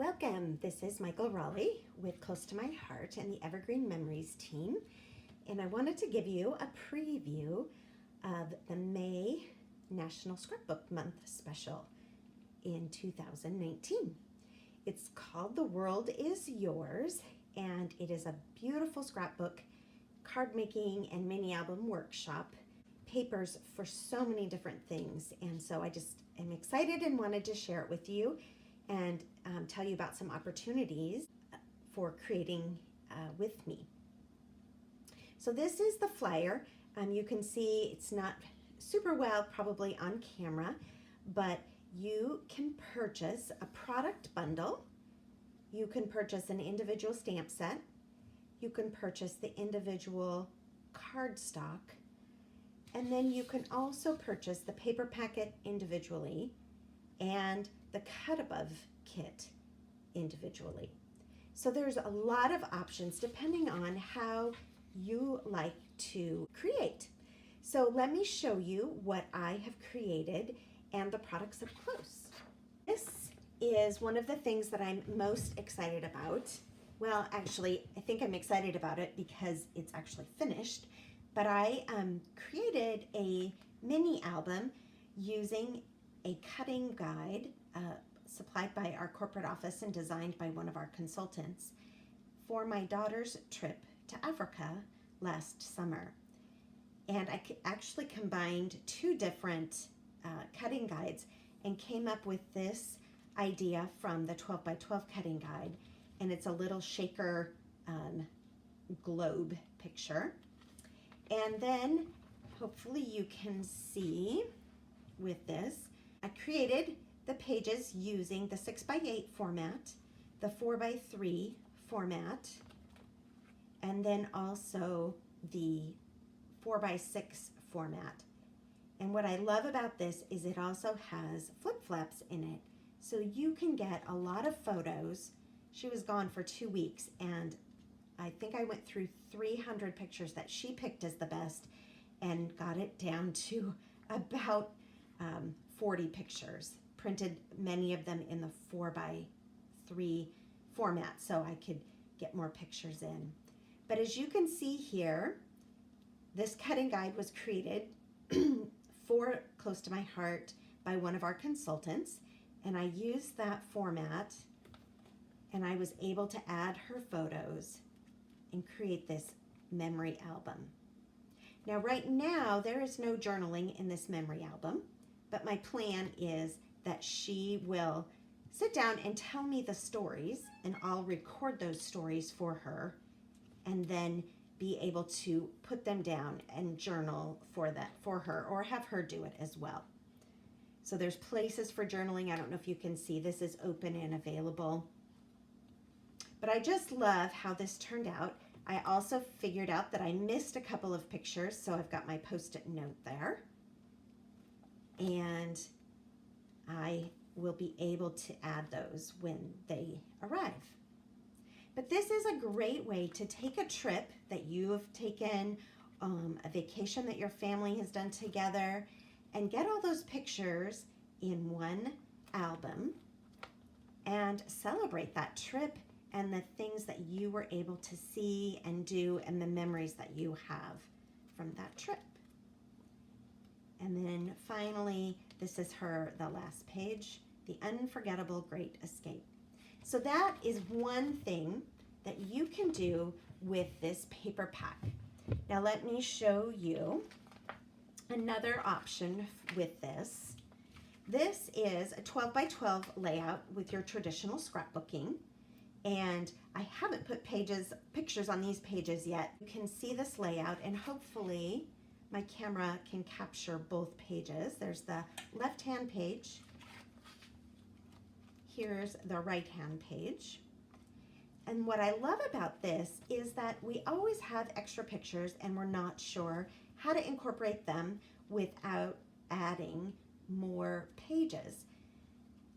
Welcome. This is Michael Raleigh with Close to My Heart and the Evergreen Memories team. And I wanted to give you a preview of the May National Scrapbook Month special in 2019. It's called The World Is Yours, and it is a beautiful scrapbook, card making, and mini album workshop. Papers for so many different things. And so I just am excited and wanted to share it with you and tell you about some opportunities for creating with me. So this is the flyer. You can see it's not super well probably on camera, but you can purchase a product bundle. You can purchase an individual stamp set. You can purchase the individual cardstock. And then you can also purchase the paper packet individually and the cut above kit individually. So there's a lot of options depending on how you like to create. So let me show you what I have created and the products up close. This is one of the things that I'm most excited about. Well, actually, I think I'm excited about it because it's actually finished, but I created a mini album using a cutting guide supplied by our corporate office and designed by one of our consultants for my daughter's trip to Africa last summer. And I actually combined two different cutting guides and came up with this idea from the 12 by 12 cutting guide. And it's a little shaker globe picture. And then hopefully you can see with this, I created the pages using the 6 by 8 format, the 4 by 3 format, and then also the 4 by 6 format. And what I love about this is it also has flip-flaps in it, so you can get a lot of photos. She was gone for 2 weeks, and I think I went through 300 pictures that she picked as the best and got it down to about 40 pictures, printed many of them in the 4 by 3 format so I could get more pictures in. But as you can see here, this cutting guide was created for Close to My Heart by one of our consultants, and I used that format and I was able to add her photos and create this memory album. Now right now there is no journaling in this memory album, but my plan is that she will sit down and tell me the stories, and I'll record those stories for her and then be able to put them down and journal for her, or have her do it as well. So there's places for journaling. I don't know if you can see, this is open and available. But I just love how this turned out. I also figured out that I missed a couple of pictures, so I've got my post-it note there. And I will be able to add those when they arrive. But this is a great way to take a trip that you have taken, a vacation that your family has done together, and get all those pictures in one album and celebrate that trip and the things that you were able to see and do and the memories that you have from that trip. And then finally, this is the last page, The Unforgettable Great Escape. So that is one thing that you can do with this paper pack. Now let me show you another option with this. This is a 12 by 12 layout with your traditional scrapbooking. And I haven't put pictures on these pages yet. You can see this layout, and hopefully my camera can capture both pages. There's the left-hand page. Here's the right-hand page. And what I love about this is that we always have extra pictures and we're not sure how to incorporate them without adding more pages.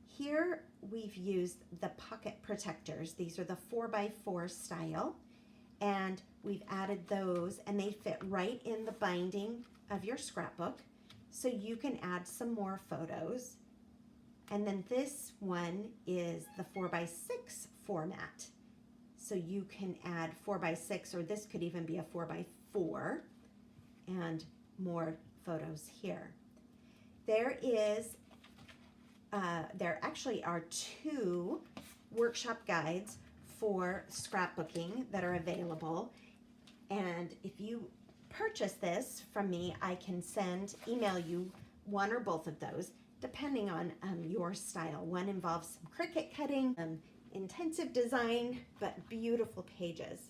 Here we've used the pocket protectors. These are the 4 by 4 style, and we've added those, and they fit right in the binding of your scrapbook, so you can add some more photos And then this one is the 4x6 format. So you can add 4x6, or this could even be a 4x4, and more photos here. There actually are 2 workshop guides for scrapbooking that are available. And if you purchase this from me, I can email you one or both of those, depending on your style. One involves some Cricut cutting, intensive design, but beautiful pages.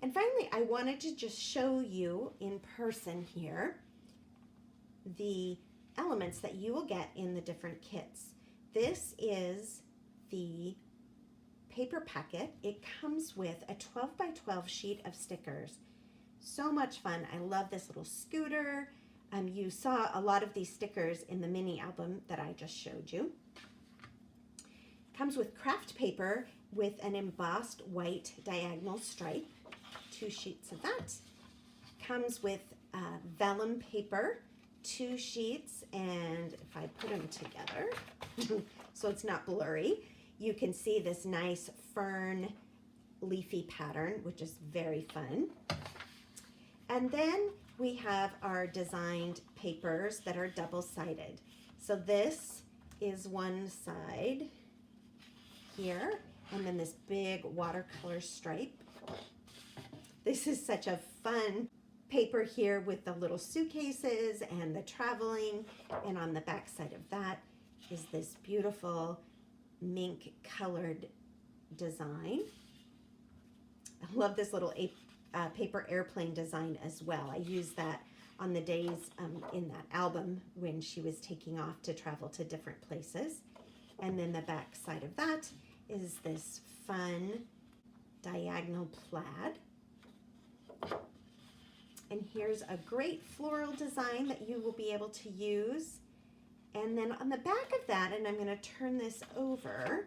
And finally, I wanted to just show you in person here the elements that you will get in the different kits. This is the paper packet. It comes with a 12x12 sheet of stickers. So much fun. I love this little scooter. You saw a lot of these stickers in the mini album that I just showed you. Comes with craft paper with an embossed white diagonal stripe. 2 sheets of that. Comes with vellum paper, 2 sheets, and if I put them together so it's not blurry, you can see this nice fern leafy pattern, which is very fun. And then we have our designed papers that are double-sided. So this is one side here, and then this big watercolor stripe. This is such a fun paper here with the little suitcases and the traveling, and on the back side of that is this beautiful mink colored design. I love this little paper airplane design as well. I used that on the days in that album when she was taking off to travel to different places. And then the back side of that is this fun diagonal plaid. And here's a great floral design that you will be able to use. And then on the back of that, and I'm going to turn this over,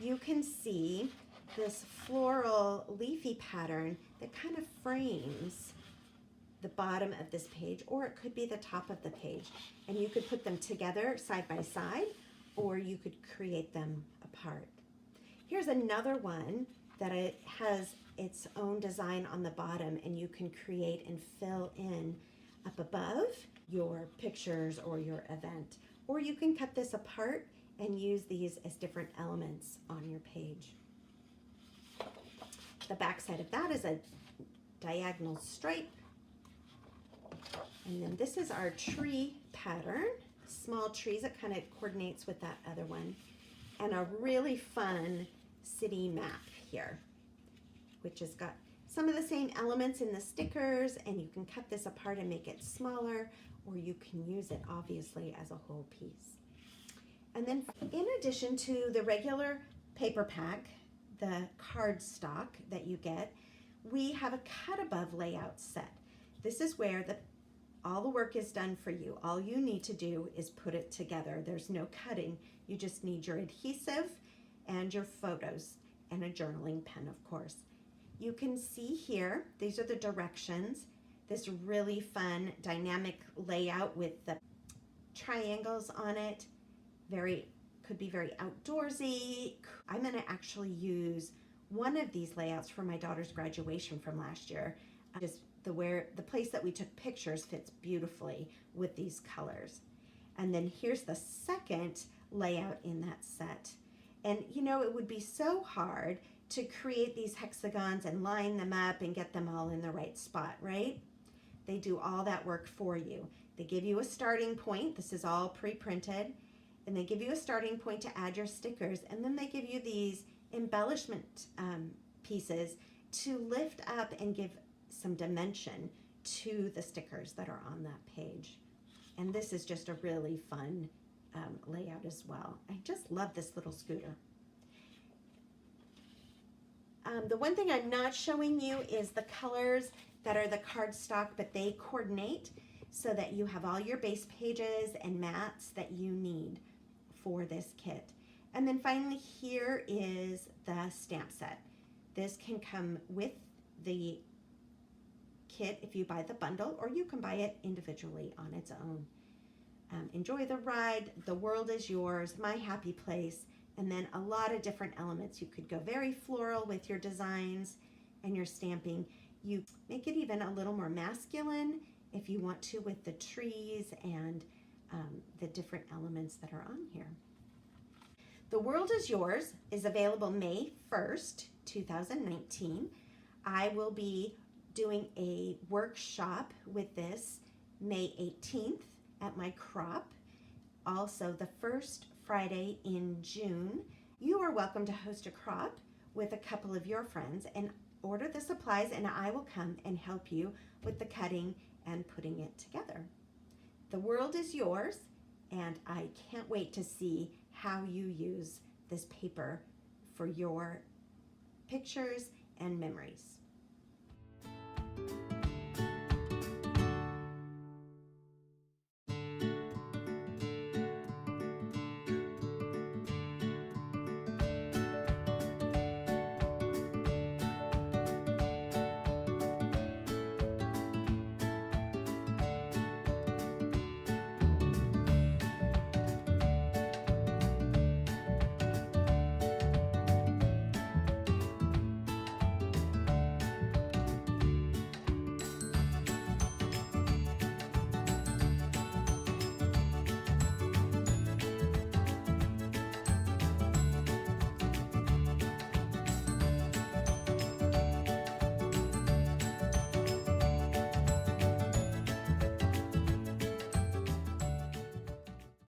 you can see this floral leafy pattern that kind of frames the bottom of this page, or it could be the top of the page. And you could put them together side by side, or you could create them apart. Here's another one that it has its own design on the bottom, and you can create and fill in up above your pictures or your event. Or you can cut this apart and use these as different elements on your page. The back side of that is a diagonal stripe. And then this is our tree pattern, small trees. It kind of coordinates with that other one. And a really fun city map here, which has got some of the same elements in the stickers, and you can cut this apart and make it smaller, or you can use it obviously as a whole piece. And then in addition to the regular paper pack, the cardstock that you get, we have a cut above layout set. This is where all the work is done for you. All you need to do is put it together. There's no cutting. You just need your adhesive and your photos and a journaling pen, of course. You can see here, these are the directions. This really fun dynamic layout with the triangles on it. Could be very outdoorsy. I'm gonna actually use one of these layouts for my daughter's graduation from last year. Just the place that we took pictures fits beautifully with these colors. And then here's the second layout in that set. And you know, it would be so hard to create these hexagons and line them up and get them all in the right spot, right? They do all that work for you. They give you a starting point. This is all pre-printed. And they give you a starting point to add your stickers. And then they give you these embellishment pieces to lift up and give some dimension to the stickers that are on that page. And this is just a really fun layout as well. I just love this little scooter. The one thing I'm not showing you is the colors that are the cardstock, but they coordinate so that you have all your base pages and mats that you need for this kit. And then finally, here is the stamp set. This can come with the kit if you buy the bundle, or you can buy it individually on its own. Enjoy the ride, the world is yours, my happy place, and then a lot of different elements. You could go very floral with your designs and your stamping. You make it even a little more masculine if you want to, with the trees and the different elements that are on here. The World is Yours is available May 1st, 2019. I will be doing a workshop with this May 18th at my crop. Also, the first Friday in June, you are welcome to host a crop with a couple of your friends and order the supplies, and I will come and help you with the cutting and putting it together. The world is yours, and I can't wait to see how you use this paper for your pictures and memories.